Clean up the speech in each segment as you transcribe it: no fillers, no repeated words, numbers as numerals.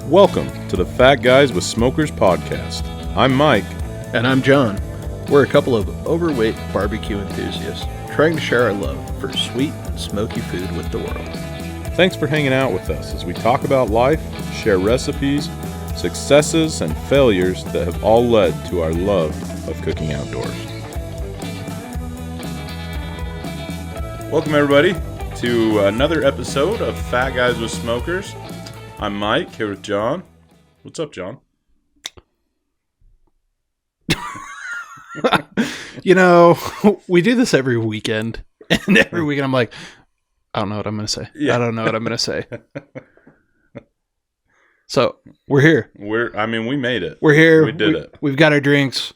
Welcome to the Fat Guys with Smokers podcast. I'm Mike. And I'm John. We're a couple of overweight barbecue enthusiasts trying to share our love for sweet and smoky food with the world. Thanks for hanging out with us as we talk about life, share recipes, successes, and failures that have all led to our love of cooking outdoors. Welcome, everybody, to another episode of Fat Guys with Smokers. I'm Mike, here with John. What's up, John? You know, we do this every weekend, and every weekend I'm like, I don't know what I'm going to say. Yeah. I don't know what I'm going to say. So, we're here. We made it. We're here. We did it. We've got our drinks.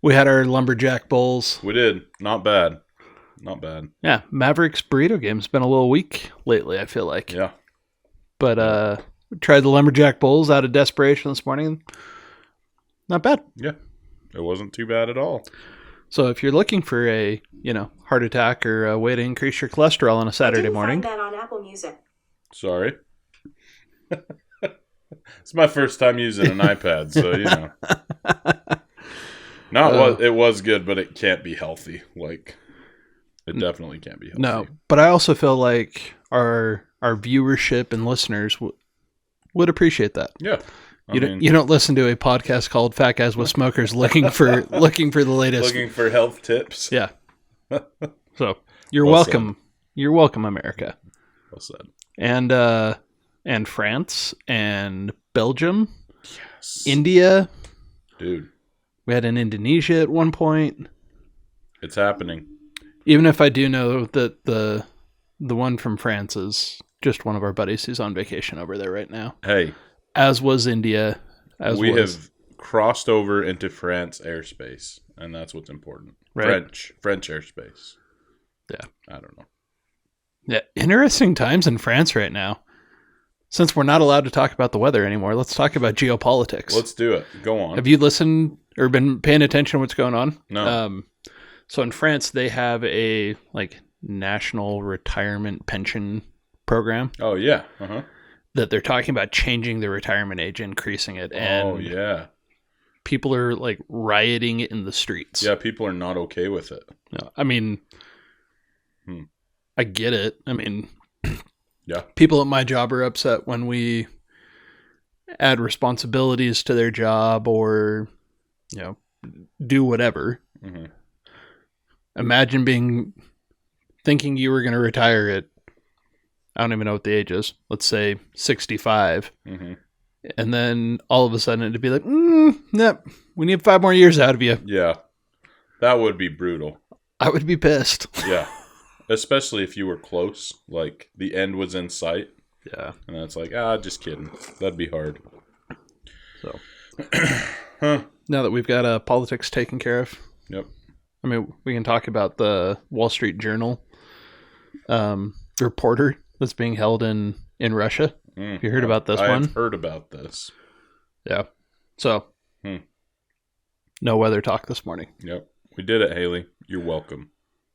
We had our lumberjack bowls. We did. Not bad. Not bad. Yeah, Mavericks burrito game's been a little weak lately, I feel like. Yeah. But we tried the lumberjack bowls out of desperation this morning. Not bad. Yeah. It wasn't too bad at all. So if you're looking for a, heart attack or a way to increase your cholesterol on a Saturday morning. Find that on Apple Music. Sorry. It's my first time using an iPad, so, No, it was good, but it can't be healthy. It definitely can't be healthy. No, but I also feel like our viewership and listeners would appreciate that. Yeah. You don't listen to a podcast called Fat Guys with Smokers looking for the latest. Looking for health tips. Yeah. So you're Well welcome. You're welcome, America. Well said. And France and Belgium. Yes. India. Dude. We had in Indonesia at one point. It's happening. Even if I do know that the one from France is just one of our buddies who's on vacation over there right now. Hey. As was India. We have crossed over into France airspace, and that's what's important. Right. French airspace. Yeah. I don't know. Yeah. Interesting times in France right now. Since we're not allowed to talk about the weather anymore, let's talk about geopolitics. Let's do it. Go on. Have you listened or been paying attention to what's going on? No. So in France, they have a national retirement pension program. Oh, yeah. Uh-huh. That they're talking about changing the retirement age, increasing it. And oh, yeah. people are rioting in the streets. Yeah, people are not okay with it. No, I mean, I get it. I mean, yeah. People at my job are upset when we add responsibilities to their job or, do whatever. Mm-hmm. Imagine thinking you were going to retire at, I don't even know what the age is. Let's say 65. Mm-hmm. And then all of a sudden it'd be like, nope, we need 5 more years out of you. Yeah. That would be brutal. I would be pissed. Yeah. Especially if you were close, the end was in sight. Yeah. And it's just kidding. That'd be hard. So, huh. Now that we've got politics taken care of. Yep. I mean, we can talk about the Wall Street Journal reporter that's being held in Russia. Have you heard about this one? I've heard about this. Yeah. So, no weather talk this morning. Yep. We did it, Haley. You're welcome.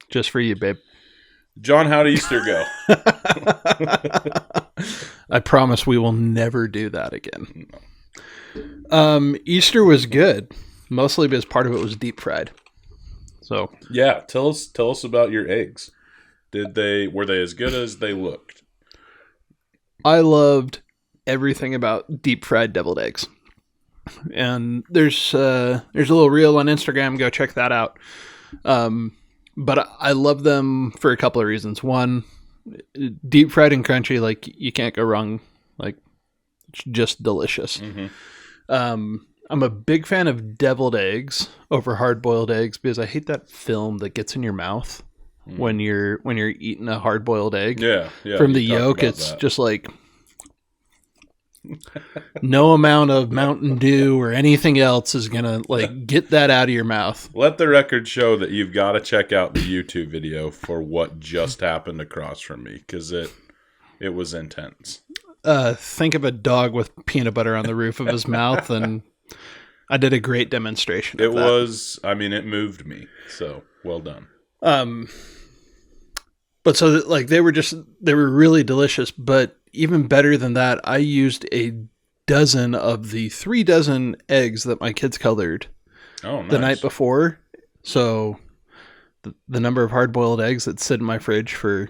Just for you, babe. John, how'd Easter go? I promise we will never do that again. No. Easter was good, mostly because part of it was deep fried. So yeah, tell us about your eggs. Were they as good as they looked? I loved everything about deep fried deviled eggs. And there's a little reel on Instagram. Go check that out. But I love them for a couple of reasons. One, deep fried and crunchy, you can't go wrong. It's just delicious. Mm-hmm. I'm a big fan of deviled eggs over hard-boiled eggs because I hate that film that gets in your mouth when you're eating a hard-boiled egg. Yeah. From the yolk, it's that. Just no amount of Mountain Dew or anything else is gonna get that out of your mouth. Let the record show that you've got to check out the YouTube video for what just happened across from me, because it was intense. Think of a dog with peanut butter on the roof of his mouth, and I did a great demonstration. It it moved me. So well done. But so they were really delicious, but even better than that, I used a dozen of the 3 dozen eggs that my kids colored Oh, nice. the night before. So the number of hard-boiled eggs that sit in my fridge for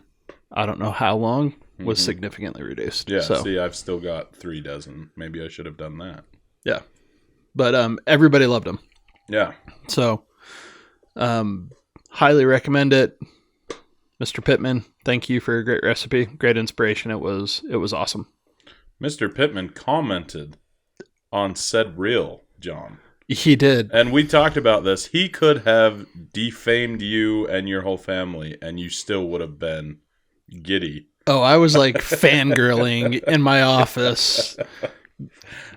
I don't know how long was significantly reduced. Yeah, So, see, I've still got 3 dozen. Maybe I should have done that. yeah. But everybody loved them. Yeah. So highly recommend it. Mr. Pittman, thank you for a great recipe, great inspiration. It was awesome. Mr. Pittman commented on said reel, John. He did. And we talked about this. He could have defamed you and your whole family, and you still would have been giddy. Oh, I was like fangirling in my office.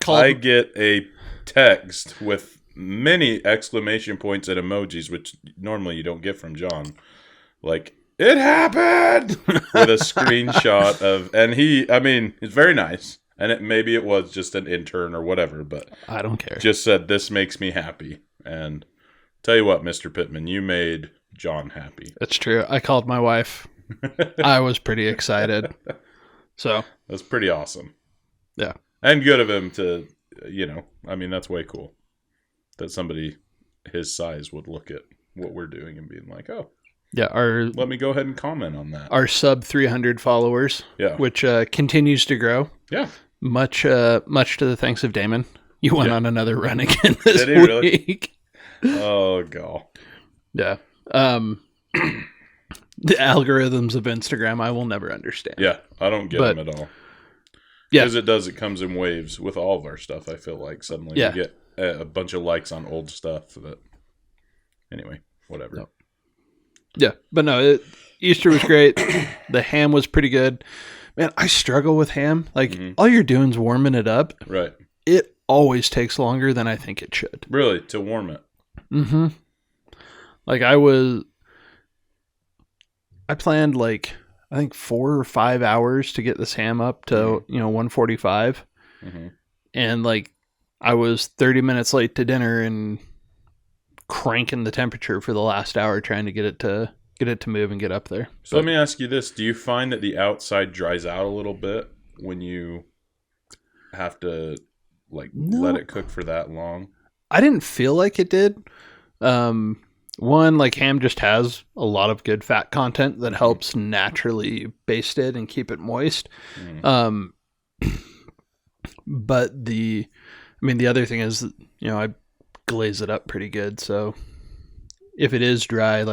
I get a text with many exclamation points and emojis, which normally you don't get from John. Like, it happened! With a screenshot of, and it's very nice. And maybe it was just an intern or whatever, but I don't care. Just said, this makes me happy. And tell you what, Mr. Pittman, you made John happy. That's true. I called my wife. I was pretty excited. So that's pretty awesome. Yeah. And good of him to, that's way cool. That somebody his size would look at what we're doing and being like, oh. Yeah, let me go ahead and comment on that. Our sub 300 followers, which continues to grow. Yeah. Much to the thanks of Damon. You went on another run again this Did he week. Really? Oh, God. Yeah. The algorithms of Instagram, I will never understand. Yeah, I don't get them at all. Yeah. Because it comes in waves with all of our stuff, I feel like. Suddenly you get a bunch of likes on old stuff. Anyway, whatever. No. Yeah, but no, Easter was great. The ham was pretty good. Man, I struggle with ham. Like, all you're doing is warming it up. Right. It always takes longer than I think it should. Really? To warm it? Mm-hmm. Like, I planned, like, I think 4 or 5 hours to get this ham up to, 145. Mm-hmm. And, like, I was 30 minutes late to dinner and cranking the temperature for the last hour trying to get it to move and get up there. So let me ask you this. Do you find that the outside dries out a little bit when you have to let it cook for that long? I didn't feel like it did. One, like ham just has a lot of good fat content that helps naturally baste it and keep it moist. But the other thing is, I glaze it up pretty good. So if it is dry,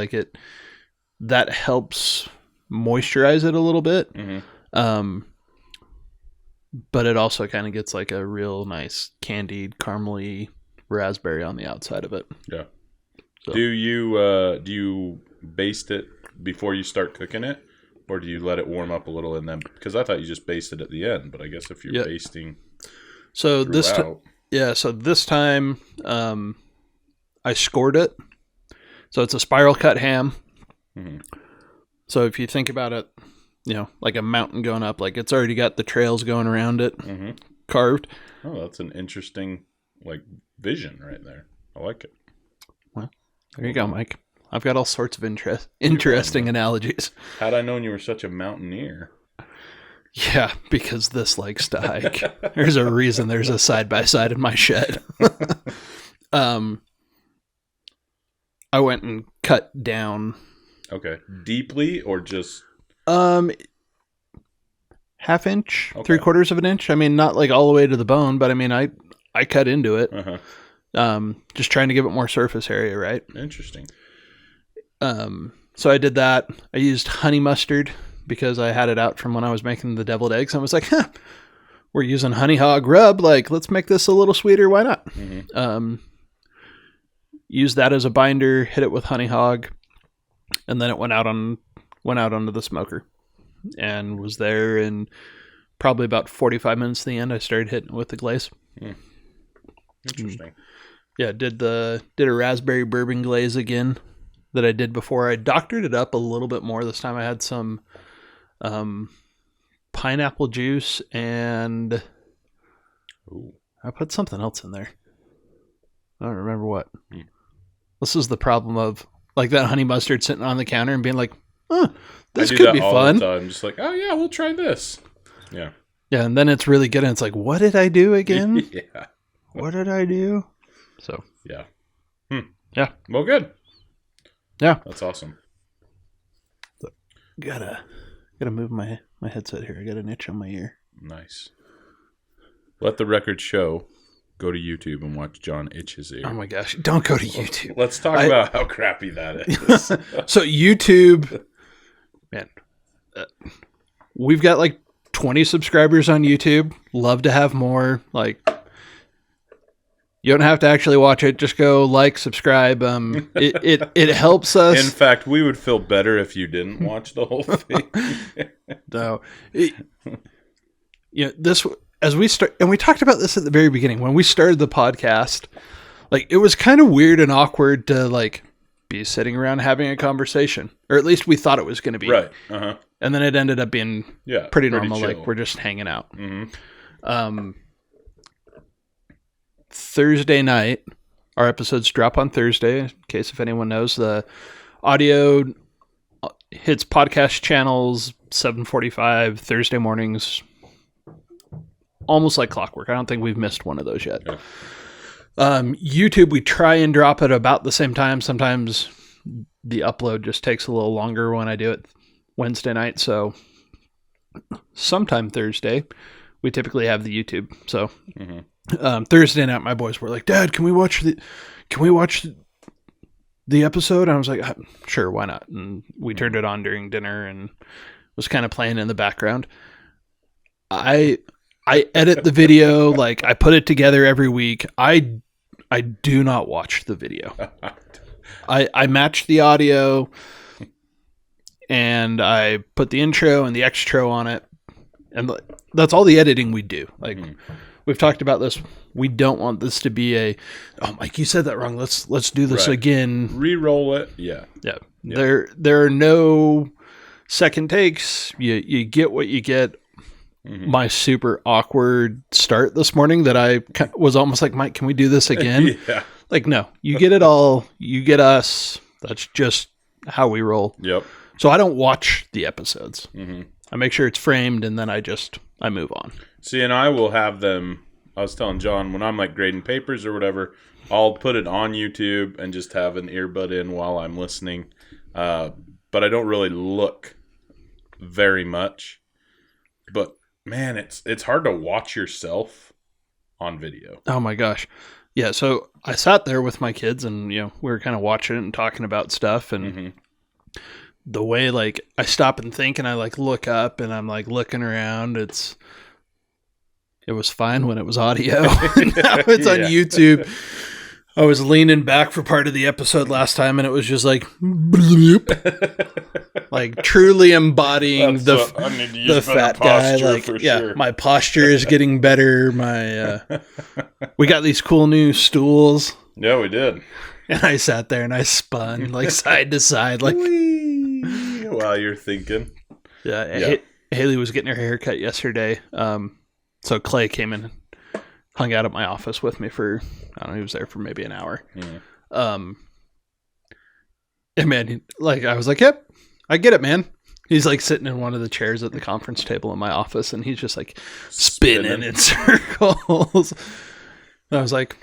that helps moisturize it a little bit. Mm-hmm. But it also kind of gets like a real nice candied caramely raspberry on the outside of it. Yeah. So. Do you baste it before you start cooking it, or do you let it warm up a little and then? Because I thought you just basted at the end, but I guess if you're basting, so this time I scored it. So it's a spiral cut ham. Mm-hmm. So if you think about it, like a mountain going up, like it's already got the trails going around it, carved. Oh, that's an interesting vision right there. I like it. Well, there you go, Mike. I've got all sorts of interesting analogies. Had I known you were such a mountaineer. Yeah, because this likes to hike. There's a reason there's a side-by-side in my shed. I went and cut down. Okay. Deeply or just? Half inch, 3/4 of an inch. Not like all the way to the bone, but I cut into it. Just trying to give it more surface area, right? Interesting. So I did that. I used honey mustard because I had it out from when I was making the deviled eggs. I was like, we're using honey hog rub. Let's make this a little sweeter. Why not? Mm-hmm. Use that as a binder, hit it with honey hog, and then it went out onto the smoker and was there in probably about 45 minutes to the end. I started hitting it with the glaze. Interesting. Yeah, did a raspberry bourbon glaze again that I did before. I doctored it up a little bit more. This time I had some pineapple juice and I put something else in there. I don't remember what. This is the problem of that honey mustard sitting on the counter and being like, this could be fun. I'm just like, oh yeah, we'll try this. Yeah. Yeah, and then it's really good, and it's like, what did I do again? Yeah. What did I do? So Yeah. Yeah. Well, good. Yeah. That's awesome. Gotta move my headset here. I got an itch on my ear. Nice. Let the record show. Go to YouTube and watch John itch his ear. Oh my gosh! Don't go to YouTube. Let's talk about how crappy that is. So YouTube, man, we've got like 20 subscribers on YouTube. Love to have more. Like, you don't have to actually watch it. Just go like, subscribe. It helps us. In fact, we would feel better if you didn't watch the whole thing. No, this as we start, and we talked about this at the very beginning when we started the podcast. Like, it was kind of weird and awkward to like be sitting around having a conversation, or at least we thought it was going to be. Right. Uh-huh. And then it ended up being pretty normal. Chill. Like, we're just hanging out. Mm-hmm. Thursday night, our episodes drop on Thursday. In case if anyone knows, the audio hits podcast channels 7:45 Thursday mornings, almost like clockwork. I don't think we've missed one of those yet. Yeah. YouTube, we try and drop it about the same time. Sometimes the upload just takes a little longer when I do it Wednesday night. So sometime Thursday, we typically have the YouTube. So Thursday night, my boys were like, "Dad, can we watch the episode?" And I was like, "Sure, why not?" And we turned it on during dinner and was kind of playing in the background. I edit the video, like I put it together every week. I do not watch the video. I match the audio and I put the intro and the extra on it. And that's all the editing we do. Like we've talked about this. We don't want this to be Mike, you said that wrong. Let's do this again. Re-roll it. Yeah. Yeah. There are no second takes. You get what you get. My super awkward start this morning that I was almost like, Mike, can we do this again? Yeah. Like, no, you get it all. You get us. That's just how we roll. Yep. So I don't watch the episodes. I make sure it's framed and then I move on. See, and I will have them. I was telling John, when I'm like grading papers or whatever, I'll put it on YouTube and just have an earbud in while I'm listening. But I don't really look very much. But man, it's hard to watch yourself on video. Oh my gosh. Yeah, so I sat there with my kids and we were kind of watching it and talking about stuff, and the way like I stop and think and I like look up and I'm like looking around, it was fine when it was audio. Now it's on YouTube. I was leaning back for part of the episode last time and it was just like bloop. Like truly embodying the fat guy. Like, sure. My posture is getting better. We got these cool new stools. Yeah, we did. And I sat there and I spun like side to side, like while you're thinking. Yeah. Haley was getting her hair cut yesterday. So Clay came in and hung out at my office with me for, I don't know, he was there for maybe an hour. And man, like I was like, yep, I get it, man. He's like sitting in one of the chairs at the conference table in my office and he's just like spinning in circles. And I was like,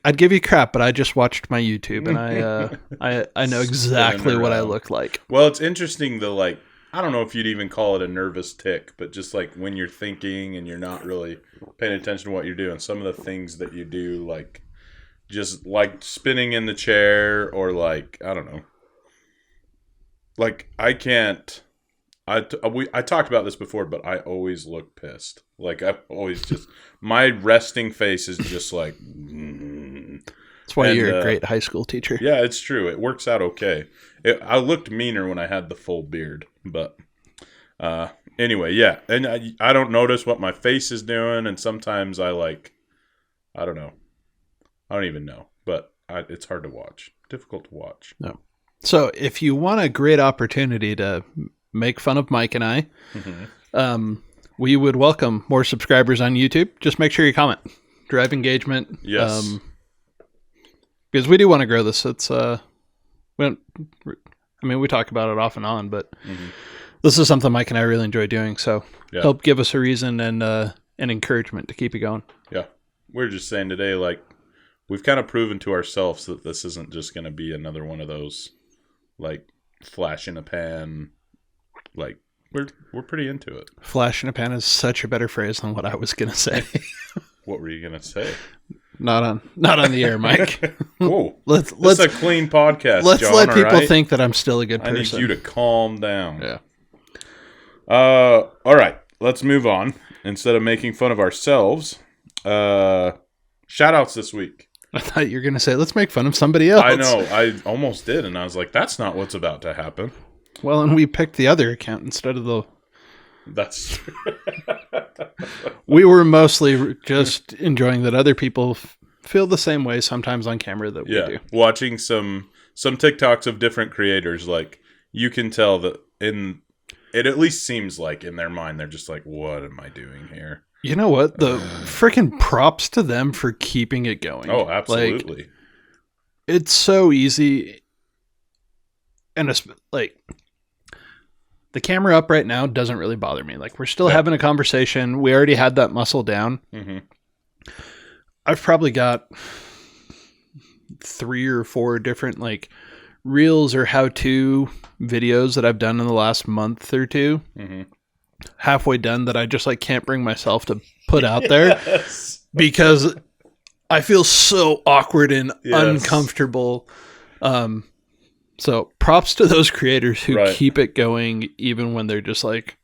I'd give you crap, but I just watched my YouTube and I know exactly what I look like. Well, it's interesting though, like, I don't know if you'd even call it a nervous tick, but just like when you're thinking and you're not really paying attention to what you're doing, some of the things that you do, like just like spinning in the chair or like, I don't know. Like I talked about this before, but I always look pissed. Like I always just, my resting face is just like. That's why you're a great high school teacher. Yeah, it's true. It works out okay. I looked meaner when I had the full beard, but anyway, yeah. And I don't notice what my face is doing, and sometimes I don't know. I don't even know, but it's hard to watch. Difficult to watch. No. So if you want a great opportunity to make fun of Mike and I, we would welcome more subscribers on YouTube. Just make sure you comment. Drive engagement. Yes. Because we do want to grow this. It's we talk about it off and on, but this is something Mike and I really enjoy doing. So Yeah. help give us a reason and encouragement to keep it going. Yeah. We're just saying today, like, we've kind of proven to ourselves that this isn't just going to be another one of those, like, flash in a pan. Like, we're pretty into it. Flash in a pan is such a better phrase than what I was going to say. What were you going to say? Not on the air, Mike. Whoa. Let's It's a clean podcast, let's John, let people right? think that I'm still a good I person. need you to calm down. Yeah. All right. Let's move on. Instead of making fun of ourselves, shout-outs this week. I thought you were going to say, let's make fun of somebody else. I know. I almost did, and I was like, that's not what's about to happen. Well, and we picked the other account instead of the... That's true. We were mostly just enjoying that other people feel the same way sometimes on camera that we do. Watching some TikToks of different creators, like, you can tell that it at least seems like in their mind, they're just like, what am I doing here? You know what? The freaking props to them for keeping it going. Oh, absolutely. Like, it's so easy. And it's like, the camera up right now doesn't really bother me. Like, we're still having a conversation. We already had that muscle down. Mm-hmm. I've probably got 3 or 4 different, like, reels or how-to videos that I've done in the last month or two. Mm-hmm. Halfway done that I just, like, can't bring myself to put out there because I feel so awkward and uncomfortable. So props to those creators who keep it going even when they're just like...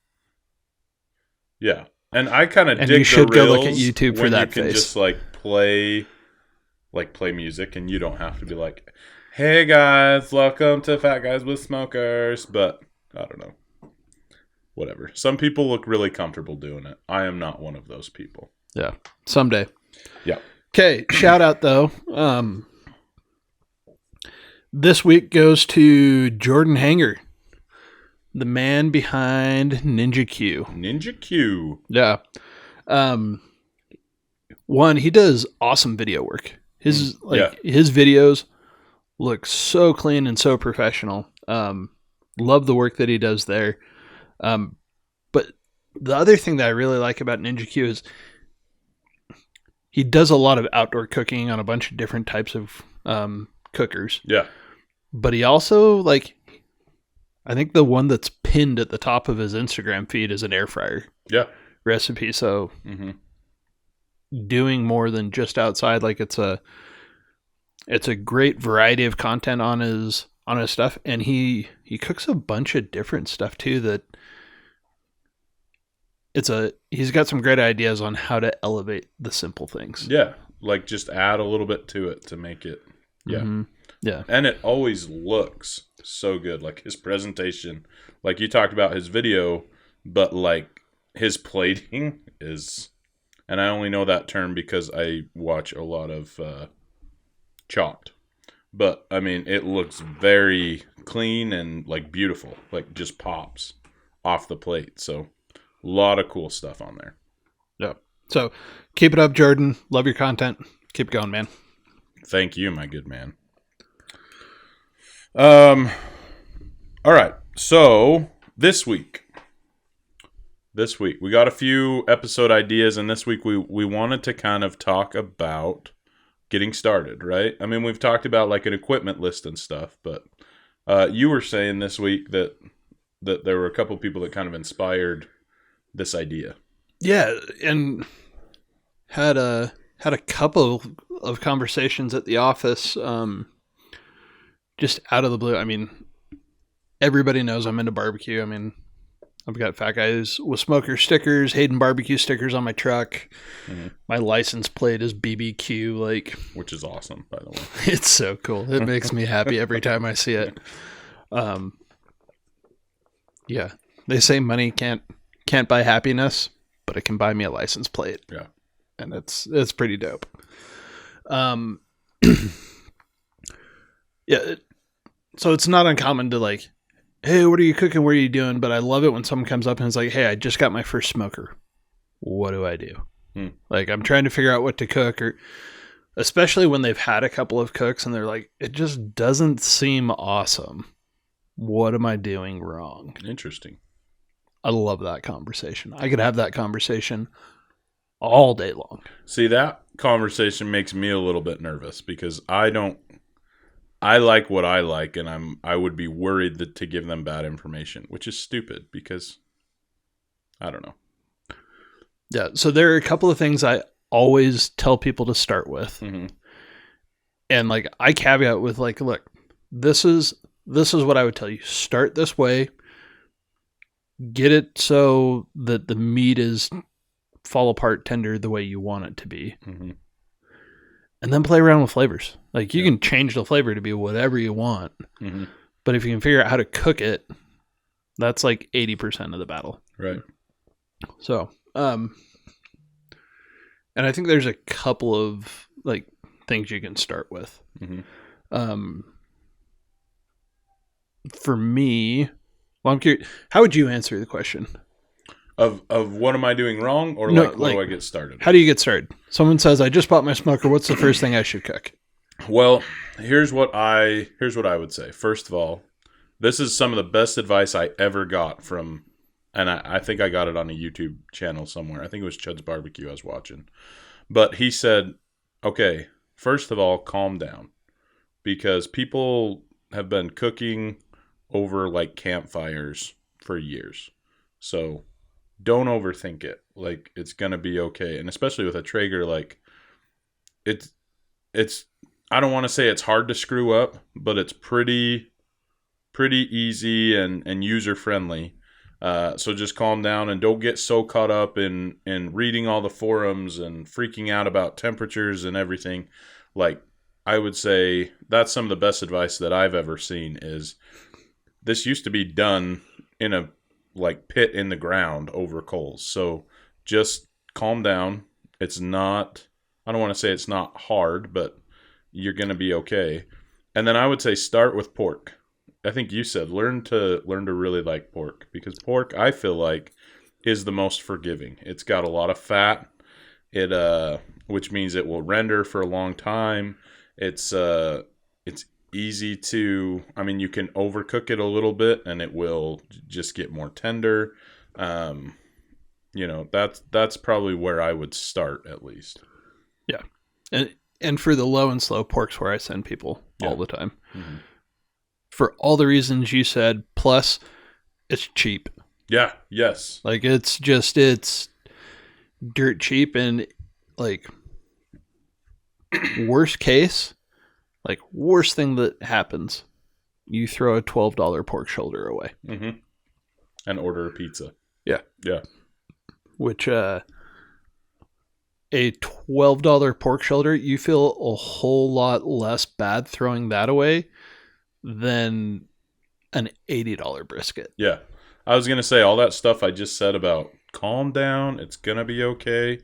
Yeah. And I kind of dig you should the reels go look at YouTube for that you can just, like, play music and you don't have to be like, hey, guys, welcome to Fat Guys with Smokers. But, I don't know. Whatever. Some people look really comfortable doing it. I am not one of those people. Yeah. Someday. Yeah. Okay. Shout out, though. This week goes to Jordan Hanger, the man behind Ninja Q. Ninja Q. Yeah. One, he does awesome video work. His videos look so clean and so professional. Love the work that he does there. But the other thing that I really like about Ninja Q is he does a lot of outdoor cooking on a bunch of different types of cookers. Yeah. But he also, like, I think the one that's pinned at the top of his Instagram feed is an air fryer recipe. So doing more than just outside, like, it's a great variety of content on his stuff, and he cooks a bunch of different stuff too. That he's got some great ideas on how to elevate the simple things. Yeah, like just add a little bit to it to make it. Yeah. Mm-hmm. Yeah. And it always looks so good. Like his presentation, like you talked about his video, but like his plating is, and I only know that term because I watch a lot of Chopped. But I mean, it looks very clean and like beautiful, like just pops off the plate. So a lot of cool stuff on there. Yeah. So keep it up, Jordan. Love your content. Keep going, man. Thank you, my good man. All right. So this week we got a few episode ideas, and this week we wanted to kind of talk about getting started, right? I mean, we've talked about like an equipment list and stuff, but you were saying this week that there were a couple people that kind of inspired this idea. Yeah, and had a couple of conversations at the office, just out of the blue. I mean, everybody knows I'm into barbecue. I mean, I've got Fat Guys with Smoker stickers, Hayden barbecue stickers on my truck. Mm-hmm. My license plate is BBQ, like, which is awesome, by the way. It's so cool. It makes me happy every time I see it. Yeah, they say money can't buy happiness, but it can buy me a license plate. Yeah, and it's pretty dope. Yeah, so it's not uncommon to like, hey, what are you cooking? What are you doing? But I love it when someone comes up and is like, hey, I just got my first smoker. What do I do? Like, I'm trying to figure out what to cook, or especially when they've had a couple of cooks and they're like, it just doesn't seem awesome. What am I doing wrong? Interesting. I love that conversation. I could have that conversation all day long. See, that conversation makes me a little bit nervous because I like what I like, and I would be worried to give them bad information, which is stupid because I don't know. Yeah, so there are a couple of things I always tell people to start with. Mm-hmm. And like I caveat with like, look, this is what I would tell you. Start this way. Get it so that the meat is fall apart tender the way you want it to be. Mm-hmm. And then play around with flavors. Like you can change the flavor to be whatever you want. Mm-hmm. But if you can figure out how to cook it, that's like 80% of the battle. Right. So, and I think there's a couple of like things you can start with. Mm-hmm. For me, well, I'm curious, how would you answer the question? Of what am I doing wrong, or No, what do I get started? How do you get started? Someone says, I just bought my smoker. What's the first thing I should cook? Well, here's what I would say. First of all, this is some of the best advice I ever got from, and I think I got it on a YouTube channel somewhere. I think it was Chud's Barbecue I was watching. But he said, okay, first of all, calm down. Because people have been cooking over like campfires for years. So don't overthink it. Like, it's going to be okay. And especially with a Traeger, like, it's I don't want to say it's hard to screw up, but it's pretty easy and user friendly. So just calm down and don't get so caught up in reading all the forums and freaking out about temperatures and everything. Like, I would say that's some of the best advice that I've ever seen. Is this used to be done in a like pit in the ground over coals. So just calm down. It's not, I don't want to say it's not hard, but you're going to be okay. And then I would say start with pork. I think you said learn to really like pork, because pork, I feel like, is the most forgiving. It's got a lot of fat. Which means it will render for a long time. It's easy to, I mean, you can overcook it a little bit and it will just get more tender. That's probably where I would start, at least. Yeah. And for the low and slow, pork's where I send people all the time. Mm-hmm. For all the reasons you said, plus it's cheap. Yeah. Yes. Like it's dirt cheap, and like worst case, like worst thing that happens, you throw a $12 pork shoulder away. Mm-hmm. And order a pizza. Yeah. Yeah. Which, a $12 pork shoulder, you feel a whole lot less bad throwing that away than an $80 brisket. Yeah. I was going to say all that stuff I just said about calm down, it's going to be okay.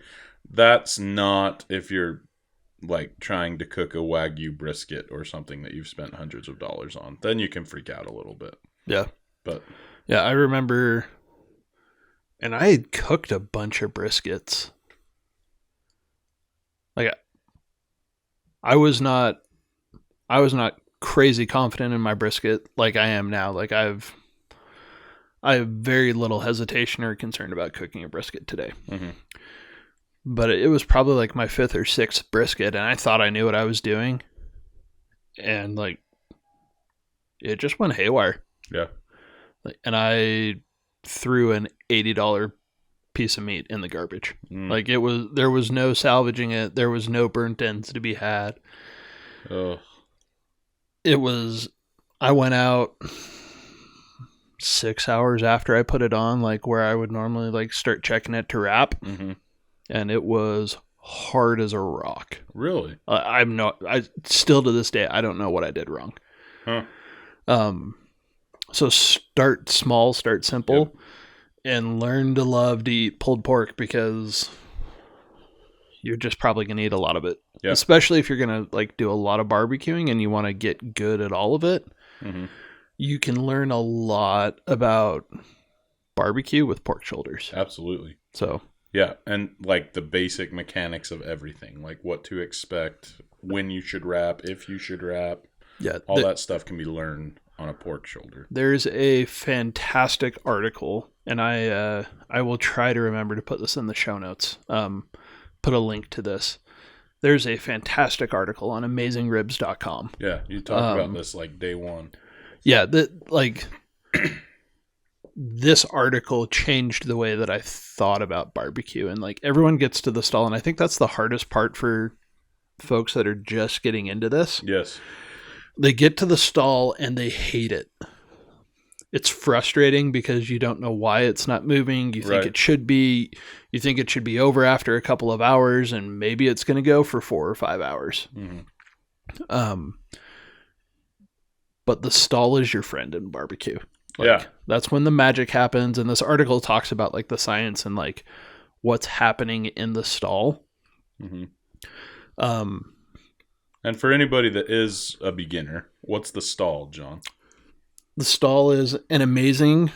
That's not if you're like trying to cook a Wagyu brisket or something that you've spent hundreds of dollars on. Then you can freak out a little bit. Yeah. But yeah, I remember, and I had cooked a bunch of briskets. Like I was not crazy confident in my brisket like I am now. Like I have very little hesitation or concern about cooking a brisket today. Mm-hmm. But it was probably like my 5th or 6th brisket, and I thought I knew what I was doing. And like, it just went haywire. Yeah. And I threw an $80 piece of meat in the garbage. Like there was no salvaging it. There was no burnt ends to be had. Oh. I went out 6 hours after I put it on, like where I would normally like start checking it to wrap. Mm-hmm. And it was hard as a rock. Really? I still to this day, I don't know what I did wrong. Huh. So start small, start simple, and learn to love to eat pulled pork, because you're just probably going to eat a lot of it. Yeah. Especially if you're going to like do a lot of barbecuing and you want to get good at all of it. Mm-hmm. You can learn a lot about barbecue with pork shoulders. Absolutely. So yeah, and like the basic mechanics of everything, like what to expect, when you should wrap, if you should wrap. Yeah, all that stuff can be learned on a pork shoulder. There's a fantastic article, and I will try to remember to put this in the show notes. Put a link to this. There's a fantastic article on AmazingRibs.com. Yeah, you talked about this like day one. Yeah, this article changed the way that I thought about barbecue. And like everyone gets to the stall, and I think that's the hardest part for folks that are just getting into this. Yes. They get to the stall and they hate it. It's frustrating because you don't know why it's not moving. You think it should be. You think it should be over after a couple of hours, and maybe it's going to go for 4 or 5 hours. Mm-hmm. But the stall is your friend in barbecue. Like, that's when the magic happens. And this article talks about like the science and like what's happening in the stall. Mm-hmm. And for anybody that is a beginner, what's the stall, John? The stall is an amazing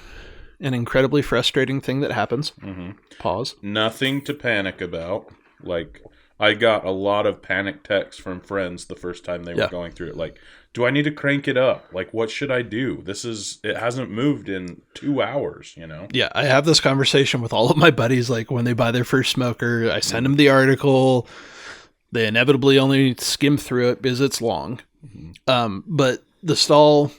and incredibly frustrating thing that happens. Mm-hmm. Pause. Nothing to panic about. Like, I got a lot of panic texts from friends the first time they were going through it. Like, do I need to crank it up? Like, what should I do? It hasn't moved in 2 hours, you know? Yeah, I have this conversation with all of my buddies. Like, when they buy their first smoker, I send them the article. They inevitably only skim through it because it's long. Mm-hmm. But the stall...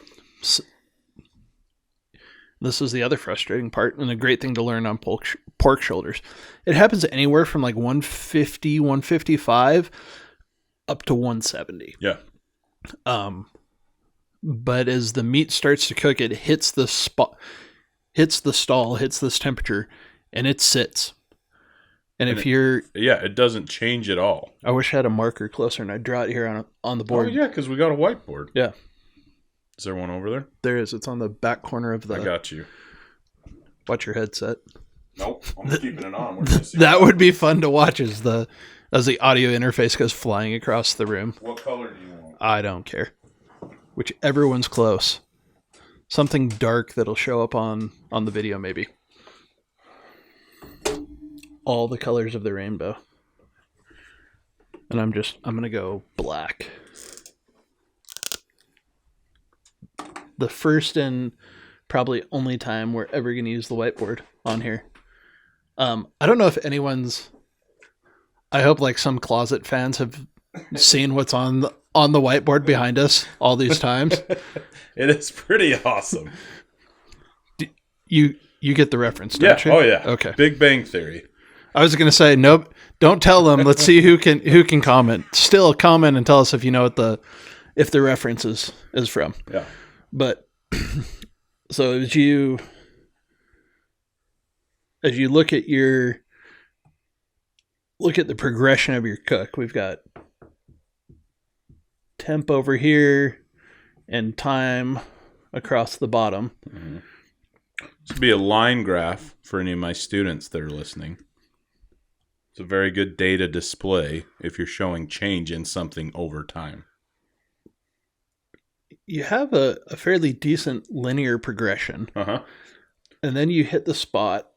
This is the other frustrating part and a great thing to learn on pork shoulders. It happens anywhere from like 150, 155 up to 170. Yeah. But as the meat starts to cook, it hits the stall, hits this temperature, and it sits. And if you're... Yeah, it doesn't change at all. I wish I had a marker closer and I'd draw it here on the board. Oh, yeah, because we got a whiteboard. Yeah. Is there one over there? There is. It's on the back corner of the... I got you. Watch your headset. Nope. I'm keeping it on. That would be fun to watch as the audio interface goes flying across the room. What color do you want? I don't care. Whichever one's close. Something dark that'll show up on the video, maybe. All the colors of the rainbow. And I'm going to go black. The first and probably only time we're ever going to use the whiteboard on here. I don't know if anyone's... I hope like some closet fans have seen what's on the whiteboard behind us all these times. It is pretty awesome. You get the reference, don't you? Oh, yeah. Okay. Big Bang Theory. I was going to say, nope, don't tell them. Let's see who can comment. Still comment and tell us if you know what if the reference is from. Yeah. But so as you look at the progression of your cook, we've got temp over here and time across the bottom. Mm-hmm. This would be a line graph for any of my students that are listening. It's a very good data display if you're showing change in something over time. You have a fairly decent linear progression. Uh-huh. And then you hit the spot.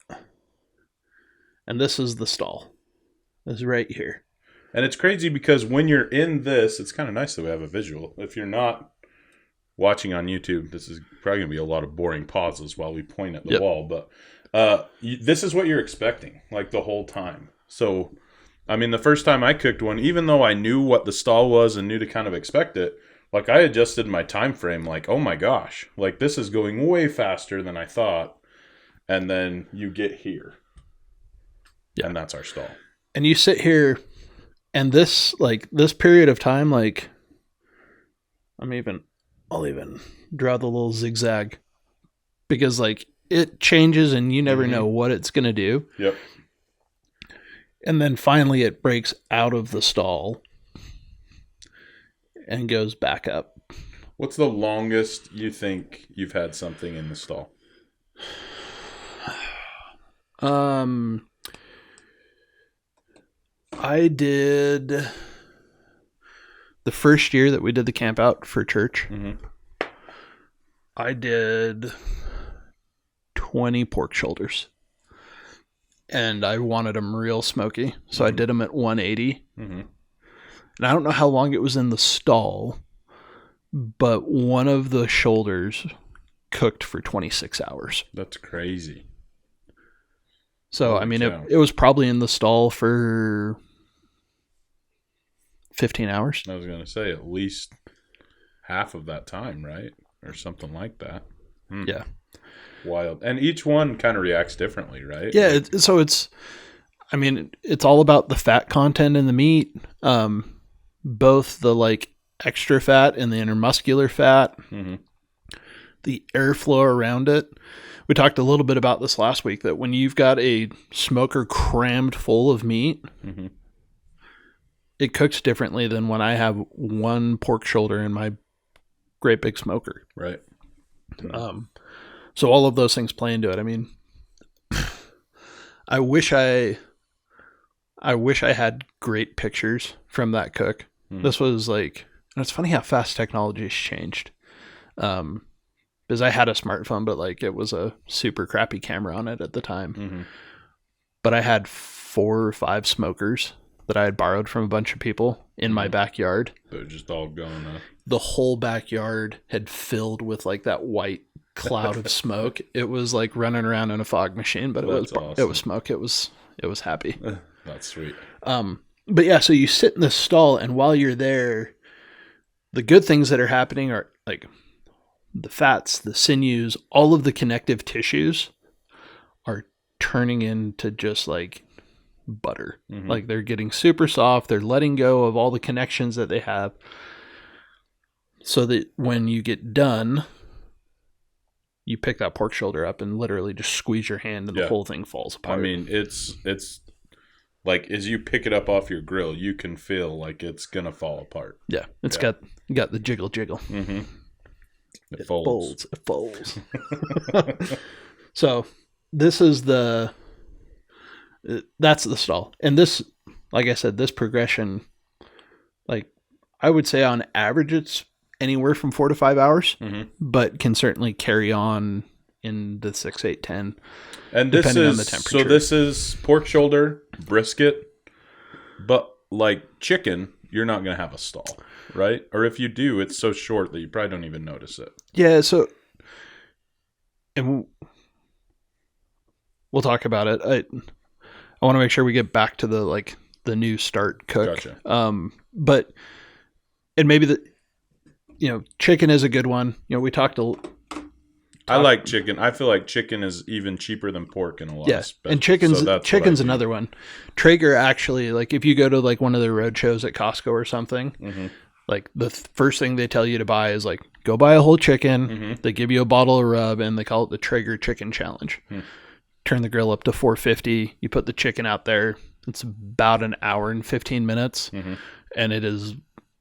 And this is the stall. This is right here. And it's crazy because when you're in this, it's kind of nice that we have a visual. If you're not watching on YouTube, this is probably going to be a lot of boring pauses while we point at the wall. But this is what you're expecting, like the whole time. So, I mean, the first time I cooked one, even though I knew what the stall was and knew to kind of expect it, like I adjusted my time frame like, oh my gosh, like this is going way faster than I thought. And then you get here. Yeah. And that's our stall. And you sit here and this period of time, like I'll even draw the little zigzag because like it changes and you never know what it's going to do. Yep. And then finally it breaks out of the stall and goes back up. What's the longest you think you've had something in the stall? I did the first year that we did the camp out for church. Mm-hmm. I did 20 pork shoulders. And I wanted them real smoky, so I did them at 180. Mm-hmm. And I don't know how long it was in the stall, but one of the shoulders cooked for 26 hours. That's crazy. So, I mean, it was probably in the stall for 15 hours. I was going to say at least half of that time, right? Or something like that. Yeah. Wild. And each one kind of reacts differently, right? Yeah, so it's all about the fat content in the meat. Both the like extra fat and the intermuscular fat, the airflow around it. We talked a little bit about this last week, that when you've got a smoker crammed full of meat, it cooks differently than when I have one pork shoulder in my great big smoker. Right. So all of those things play into it. I mean, I wish I had great pictures from that cook. This was like, and it's funny how fast technology has changed. Because I had a smartphone, but like it was a super crappy camera on it at the time. But I had 4 or 5 smokers that I had borrowed from a bunch of people in my backyard. They're just all going up. The whole backyard had filled with like that white cloud of smoke. It was like running around in a fog machine, but That's awesome. It was smoke. It was happy. That's sweet. But yeah, so you sit in the stall, and while you're there, the good things that are happening are like the fats, the sinews, all of the connective tissues are turning into just like butter. Like they're getting super soft. They're letting go of all the connections that they have, so that when you get done, you pick that pork shoulder up and literally just squeeze your hand, and the whole thing falls apart. I mean, it's like as you pick it up off your grill, you can feel like it's gonna fall apart. Yeah, it's got the jiggle. It folds. It folds. So this is that's the stall. And this, like I said, this progression, like I would say on average, it's anywhere from 4 to 5 hours, but can certainly carry on in the 6, 8, 10. And this depending is, on the temperature. so this is pork shoulder, brisket, but like chicken, you're not going to have a stall, right? Or if you do, it's so short that you probably don't even notice it. Yeah, so, and we'll talk about it. I want to make sure we get back to the new start cook. Gotcha. But, and maybe chicken is a good one. We talked I like chicken. I feel like chicken is even cheaper than pork in a lot of aspects. And chicken's another one. Traeger actually, like if you go to like one of their road shows at Costco or something, like the first thing they tell you to buy is like, go buy a whole chicken. They give you a bottle of rub, and they call it the Traeger Chicken Challenge. Turn the grill up to 450. You put the chicken out there. It's about an hour and 15 minutes. And it is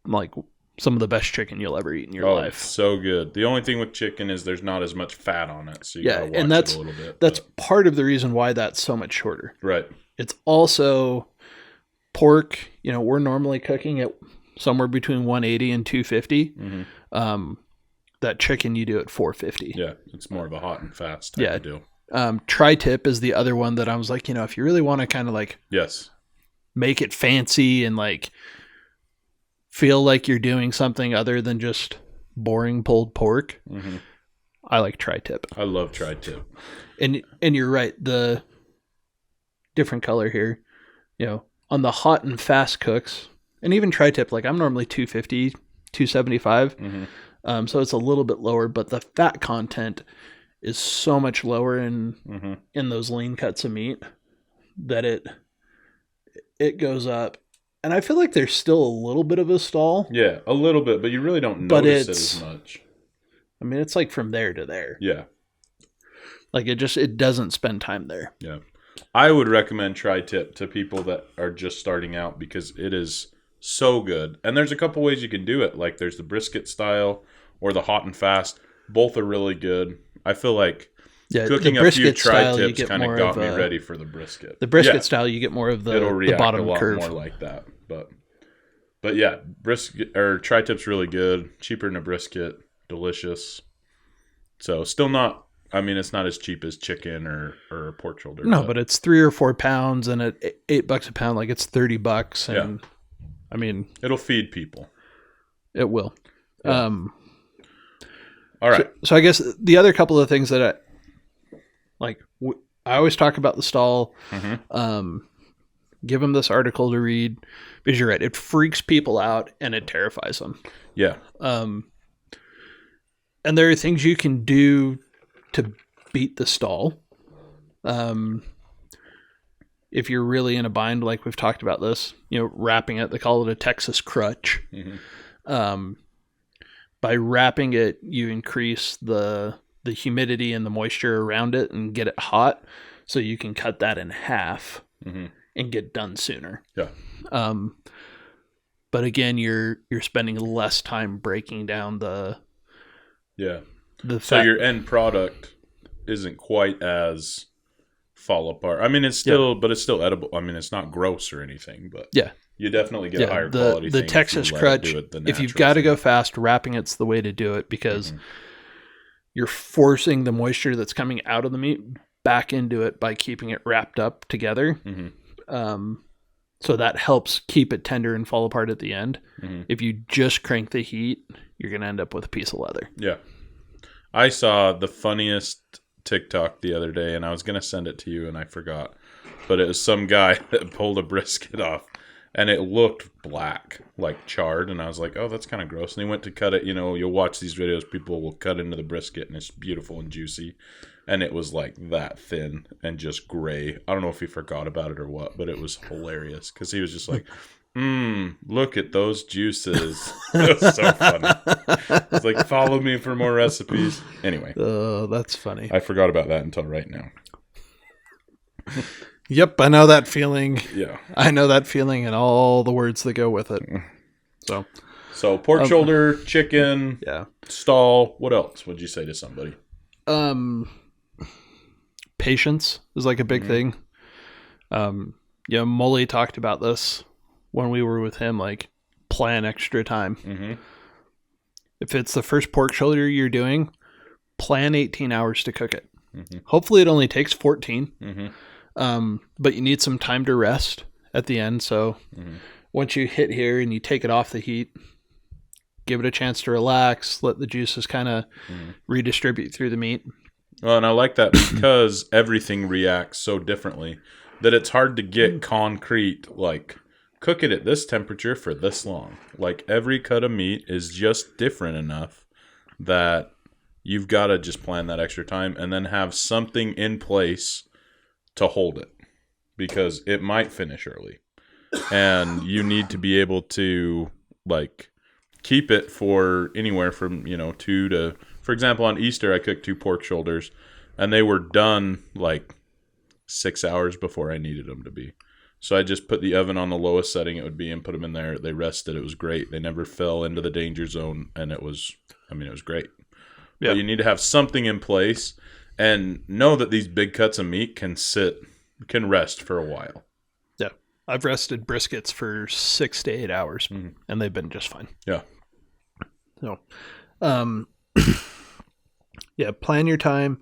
like some of the best chicken you'll ever eat in your life. So good. The only thing with chicken is there's not as much fat on it, so you gotta watch and it a little bit. That's part of the reason why that's so much shorter. Right. It's also pork. We're normally cooking at somewhere between 180 and 250. That chicken you do at 450. Yeah, it's more of a hot and fast type of deal. Tri-tip is the other one that I was like, if you really want to kind of like make it fancy and like feel like you're doing something other than just boring pulled pork, I like tri-tip. I love tri-tip. And you're right, the different color here, on the hot and fast cooks, and even tri-tip, like I'm normally 250, 275. So it's a little bit lower, but the fat content is so much lower in those lean cuts of meat that it goes up. And I feel like there's still a little bit of a stall. Yeah, a little bit, but you really don't notice it as much. I mean, it's like from there to there. Yeah. Like it doesn't spend time there. Yeah. I would recommend tri-tip to people that are just starting out because it is so good. And there's a couple ways you can do it. Like there's the brisket style or the hot and fast. Both are really good. I feel like cooking a few tri-tips kind of got me ready for the brisket. The brisket style, you get more of the bottom a lot curve. More like that. But yeah, brisket or tri-tip's really good. Cheaper than a brisket. Delicious. So still not. I mean, it's not as cheap as chicken or a pork shoulder. No, but it's 3 or 4 pounds, and at $8 a pound, like it's $30. And I mean, it'll feed people. It will. Yeah. All right. So I guess the other couple of things that I always talk about the stall. Mm-hmm. Give them this article to read because you're right. It freaks people out and it terrifies them. Yeah. And there are things you can do to beat the stall. If you're really in a bind, like we've talked about this, wrapping it, they call it a Texas crutch. Mm-hmm. By wrapping it, you increase the humidity and the moisture around it and get it hot. So you can cut that in half and get done sooner. Yeah. But again, you're spending less time breaking down the so your end product isn't quite as fall apart. I mean, it's still, but it's still edible. I mean, it's not gross or anything, but you definitely get a higher quality. The Texas crutch, if you've got to go fast, wrapping it's the way to do it because you're forcing the moisture that's coming out of the meat back into it by keeping it wrapped up together. So that helps keep it tender and fall apart at the end. If you just crank the heat, you're going to end up with a piece of leather. Yeah. I saw the funniest TikTok the other day, and I was going to send it to you, and I forgot. But it was some guy that pulled a brisket off, and it looked black, like charred. And I was like, oh, that's kind of gross. And he went to cut it. You'll watch these videos. People will cut into the brisket, and it's beautiful and juicy. And it was like that thin and just gray. I don't know if he forgot about it or what, but it was hilarious because he was just like, look at those juices. It was so funny. It's like, follow me for more recipes. Anyway. Oh, that's funny. I forgot about that until right now. Yep, I know that feeling. Yeah. I know that feeling and all the words that go with it. So pork shoulder, chicken, stall. What else would you say to somebody? Patience is like a big thing. Molly talked about this when we were with him, like plan extra time. If it's the first pork shoulder you're doing, plan 18 hours to cook it. Hopefully it only takes 14. But you need some time to rest at the end. So once you hit here and you take it off the heat, give it a chance to relax, let the juices kind of redistribute through the meat. Well, and I like that because everything reacts so differently that it's hard to get concrete, like, cook it at this temperature for this long. Like, every cut of meat is just different enough that you've got to just plan that extra time and then have something in place to hold it because it might finish early. And you need to be able to, like, keep it for anywhere from, 2 to... For example, on Easter, I cooked 2 pork shoulders, and they were done like 6 hours before I needed them to be. So I just put the oven on the lowest setting it would be and put them in there. They rested. It was great. They never fell into the danger zone, and it was great. Yeah. But you need to have something in place and know that these big cuts of meat can rest for a while. Yeah. I've rested briskets for 6 to 8 hours, and they've been just fine. Yeah. So, yeah, plan your time.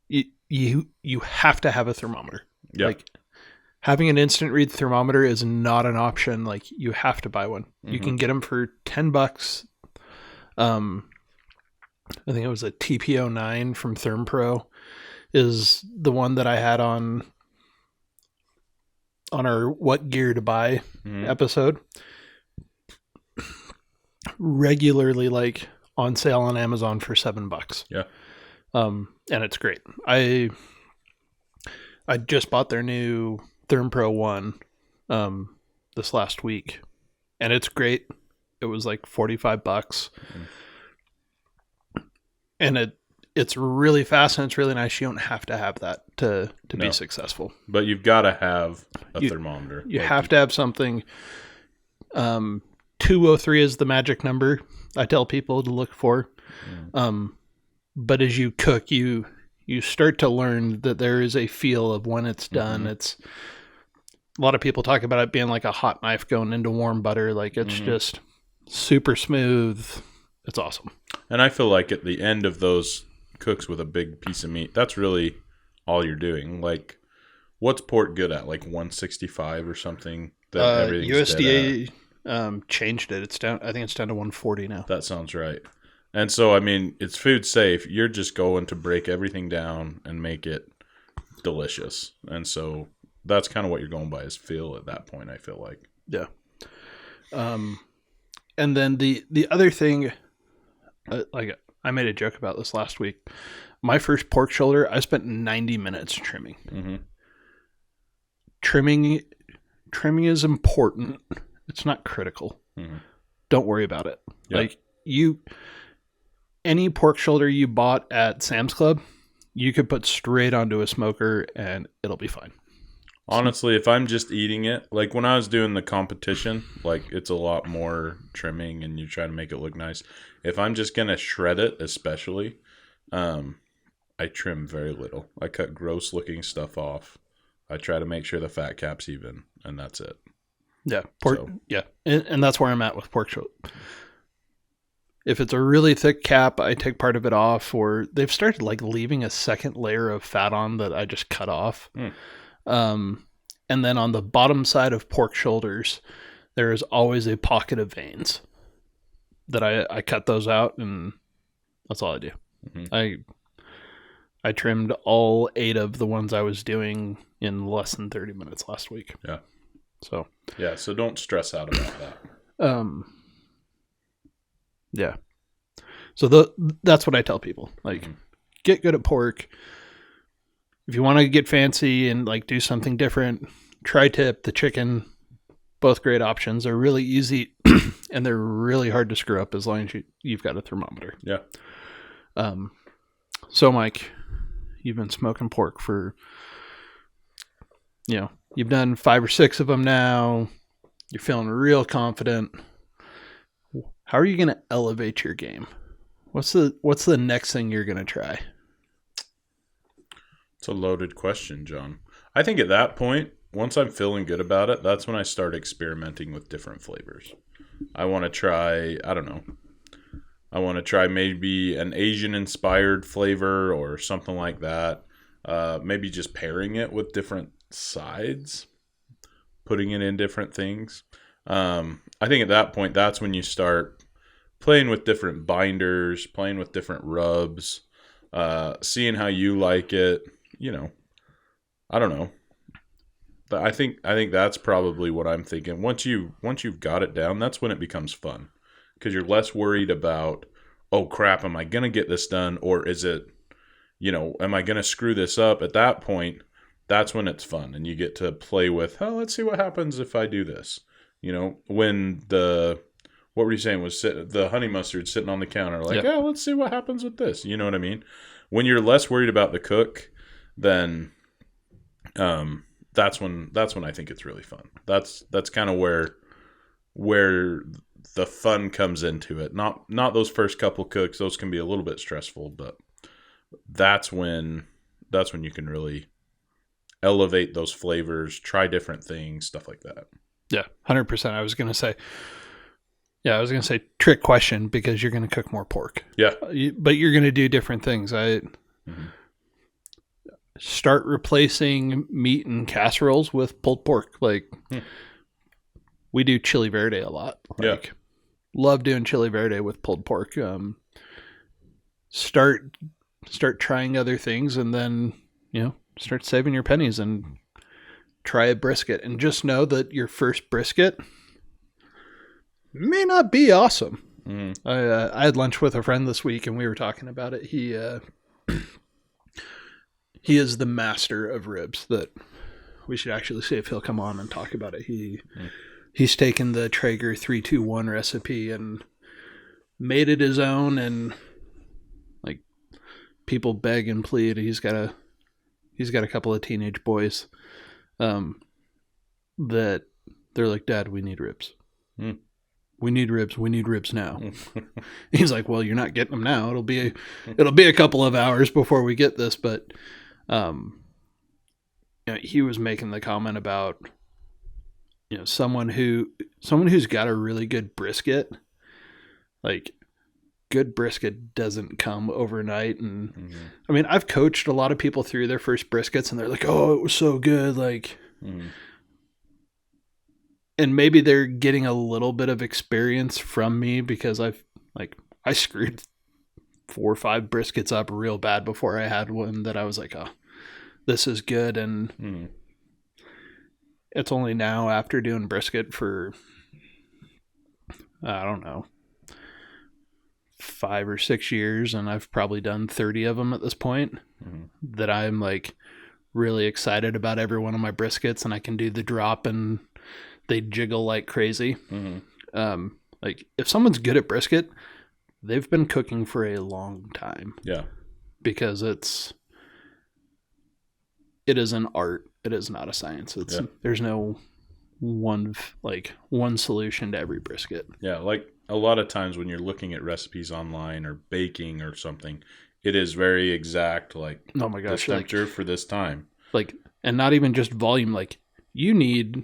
You have to have a thermometer. Yeah. Like having an instant read thermometer is not an option. Like you have to buy one. You can get them for $10. I think it was a TP09 from ThermPro is the one that I had on our what gear to buy episode. Regularly, like on sale on Amazon for $7. Yeah. And it's great. I just bought their new ThermPro 1 this last week, and it's great. It was like $45. And it's really fast and it's really nice. You don't have to have that to be successful. But you've got to have a thermometer. You have to have something. 203 is the magic number I tell people to look for. But as you cook, you start to learn that there is a feel of when it's done. It's a lot of people talk about it being like a hot knife going into warm butter. Like it's just super smooth. It's awesome. And I feel like at the end of those cooks with a big piece of meat, that's really all you're doing. Like, what's pork good at? Like 165 or something? That everything's USDA changed it. It's down. I think it's down to 140 now. That sounds right. And so, I mean, it's food safe. You're just going to break everything down and make it delicious. And so that's kind of what you're going by is feel at that point, I feel like. Yeah. And then the other thing, like I made a joke about this last week. My first pork shoulder, I spent 90 minutes trimming. Mm-hmm. Trimming is important. It's not critical. Mm-hmm. Don't worry about it. Yep. Like any pork shoulder you bought at Sam's Club, you could put straight onto a smoker and it'll be fine. Honestly, if I'm just eating it, like when I was doing the competition, like it's a lot more trimming and you try to make it look nice. If I'm just going to shred it, especially, I trim very little. I cut gross looking stuff off. I try to make sure the fat cap's even, and that's it. Yeah. Yeah. And that's where I'm at with pork shoulder. If it's a really thick cap, I take part of it off, or they've started like leaving a second layer of fat on that I just cut off. And then on the bottom side of pork shoulders, there is always a pocket of veins that I cut those out, and that's all I do. Mm-hmm. I trimmed all 8 of the ones I was doing in less than 30 minutes last week. Yeah. So don't stress out about that. Yeah. So that's what I tell people. Like, get good at pork. If you want to get fancy and like do something different, tri-tip, the chicken, both great options. They're really easy and they're really hard to screw up as long as you've got a thermometer. Yeah. So Mike, you've been smoking pork for, you've done 5 or 6 of them now. You're feeling real confident. How are you going to elevate your game? What's the next thing you're going to try? It's a loaded question, John. I think at that point, once I'm feeling good about it, that's when I start experimenting with different flavors. I want to try, I don't know. I want to try maybe an Asian-inspired flavor or something like that. Maybe just pairing it with different sides, putting it in different things. I think at that point, that's when you start playing with different binders, playing with different rubs, seeing how you like it. I don't know. But I think that's probably what I'm thinking. Once you've got it down, that's when it becomes fun. Because you're less worried about, oh crap, am I going to get this done? Or is it, am I going to screw this up? At that point, that's when it's fun. And you get to play with, let's see what happens if I do this. When what were you saying was the honey mustard sitting on the counter, like, yep. Let's see what happens with this. You know what I mean? When you're less worried about the cook, then that's when I think it's really fun. That's kind of where the fun comes into it. Not those first couple cooks; those can be a little bit stressful, but that's when you can really elevate those flavors, try different things, stuff like that. Yeah, 100%. I was gonna say trick question because you're gonna cook more pork. Yeah, but you're gonna do different things. Start replacing meat and casseroles with pulled pork. Like we do chili verde a lot. Like, love doing chili verde with pulled pork. Start trying other things, and then start saving your pennies and try a brisket. And just know that your first brisket may not be awesome. I had lunch with a friend this week, and we were talking about it. He is the master of ribs. That we should actually see if he'll come on and talk about it. He's taken the Traeger 3-2-1 recipe and made it his own, and like people beg and plead. He's got a couple of teenage boys that they're like, Dad, we need ribs. We need ribs. We need ribs now. He's like, well, you're not getting them now. It'll be a couple of hours before we get this. But he was making the comment about someone who's got a really good brisket. Like, good brisket doesn't come overnight. And I mean, I've coached a lot of people through their first briskets, and they're like, oh, it was so good. Like, and maybe they're getting a little bit of experience from me because I screwed 4 or 5 briskets up real bad before I had one that I was like, oh, this is good. And it's only now after doing brisket for, I don't know, 5 or 6 years, and I've probably done 30 of them at this point, that I'm like really excited about every one of my briskets, and I can do the drop and they jiggle like crazy. Like if someone's good at brisket, they've been cooking for a long time. Yeah. Because it is an art. It is not a science. There's no one solution to every brisket. Yeah, like a lot of times when you're looking at recipes online or baking or something, it is very exact, like, oh my gosh, this temperature for this time. Like, and not even just volume, like you need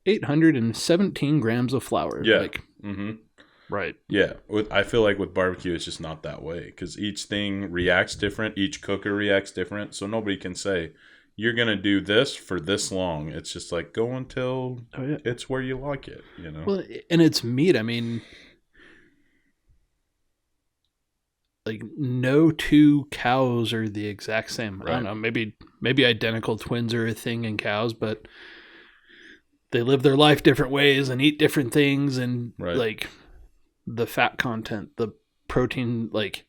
817 grams of flour. Yeah. Like, right. Yeah. I feel like with barbecue, it's just not that way because each thing reacts different. Each cooker reacts different. So nobody can say, you're going to do this for this long. It's just like, go until it's where you like it, you know? Well, and it's meat. I mean, like no 2 cows are the exact same. Right. I don't know. Maybe identical twins are a thing in cows, but they live their life different ways and eat different things. And like the fat content, the protein, like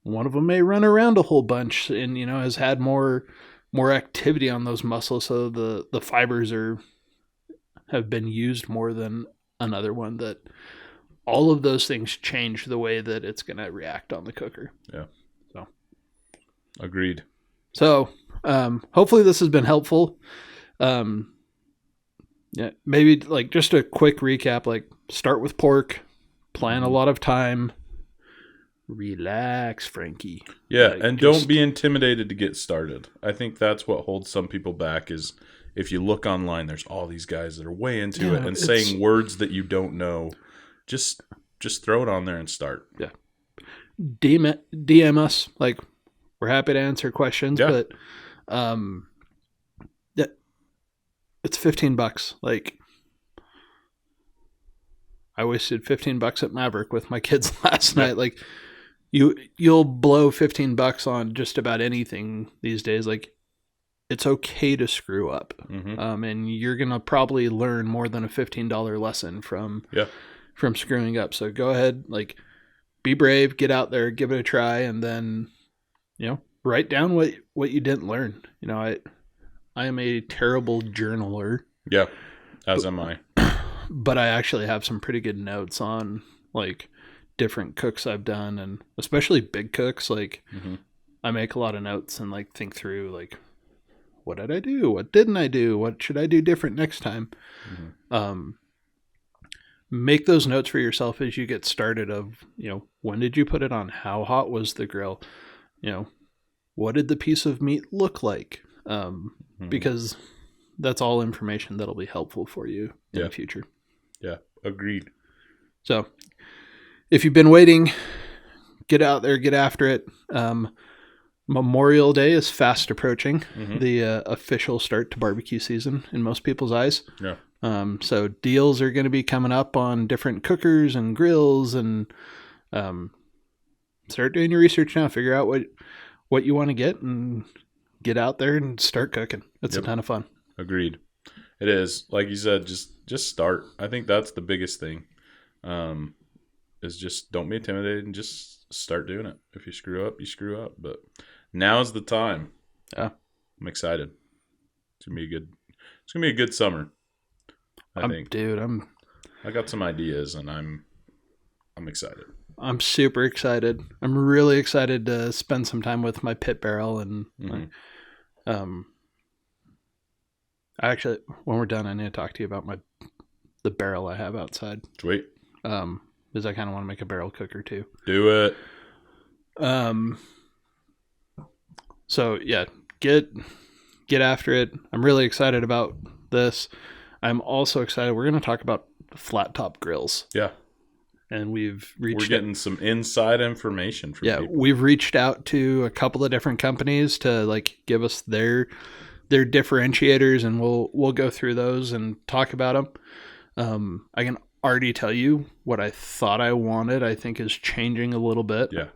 one of them may run around a whole bunch and, you know, has had more activity on those muscles. So the fibers have been used more than another one. That all of those things change the way that it's going to react on the cooker. Yeah. So agreed. So, hopefully this has been helpful. Yeah, maybe like just a quick recap, like start with pork, plan a lot of time, relax, Frankie. Yeah, like, and don't be intimidated to get started. I think that's what holds some people back is if you look online, there's all these guys that are way into it and saying words that you don't know. Just throw it on there and start. Yeah. DM us. Like, we're happy to answer questions, but it's $15. Like, I wasted $15 at Maverick with my kids last night. Like, you'll blow $15 on just about anything these days. Like, it's okay to screw up. And you're gonna probably learn more than a $15 lesson from screwing up. So go ahead, like, be brave, get out there, give it a try, and then, you know, write down what you didn't learn. You know, I am a terrible journaler. Yeah, as am I. But I actually have some pretty good notes on, like, different cooks I've done, and especially big cooks. Like, I make a lot of notes and, like, think through, like, what did I do? What didn't I do? What should I do different next time? Make those notes for yourself as you get started of, you know, when did you put it on? How hot was the grill? You know, what did the piece of meat look like? Because that's all information that'll be helpful for you in the future. Yeah, agreed. So if you've been waiting, get out there, get after it. Memorial Day is fast approaching, the official start to barbecue season in most people's eyes. Yeah. So deals are going to be coming up on different cookers and grills, and start doing your research now. Figure out what you want to get and get out there and start cooking. It's a ton of fun. Agreed. It is. Like you said, just start. I think that's the biggest thing. Is just don't be intimidated and just start doing it. If you screw up, you screw up. But now's the time. Yeah. I'm excited. It's gonna be a good summer. I think. Dude, I got some ideas and I'm excited. I'm super excited. I'm really excited to spend some time with my pit barrel and actually, when we're done, I need to talk to you about the barrel I have outside. Sweet. Because I kind of want to make a barrel cooker too. Do it. So yeah, get after it. I'm really excited about this. I'm also excited. We're going to talk about flat top grills. Yeah. And we're getting some inside information from people. We've reached out to a couple of different companies to, like, give us their their differentiators, and we'll go through those and talk about them. I can already tell you what I thought I wanted, I think is changing a little bit. Yeah.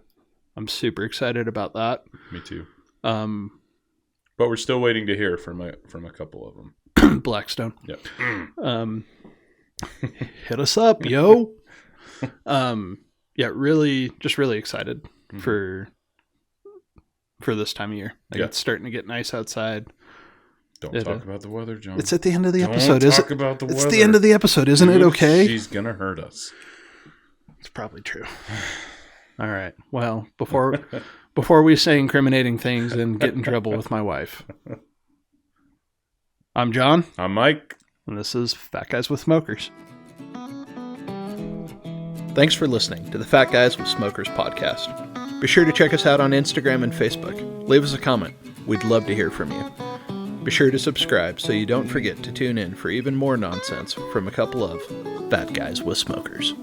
I'm super excited about that. Me too. But we're still waiting to hear from a couple of them. Blackstone. Yep. Hit us up, yo. Yeah, really excited for this time of year. Like, it's starting to get nice outside. Don't talk about the weather, John. It's at the end of the episode, isn't it? Talk about the weather. It's the end of the episode, isn't it? Okay. She's gonna hurt us. It's probably true. All right. Well, before we say incriminating things and get in trouble with my wife, I'm John. I'm Mike. And this is Fat Guys with Smokers. Thanks for listening to the Fat Guys with Smokers podcast. Be sure to check us out on Instagram and Facebook. Leave us a comment. We'd love to hear from you. Be sure to subscribe so you don't forget to tune in for even more nonsense from a couple of Fat Guys with Smokers.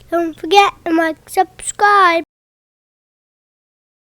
Don't forget to subscribe.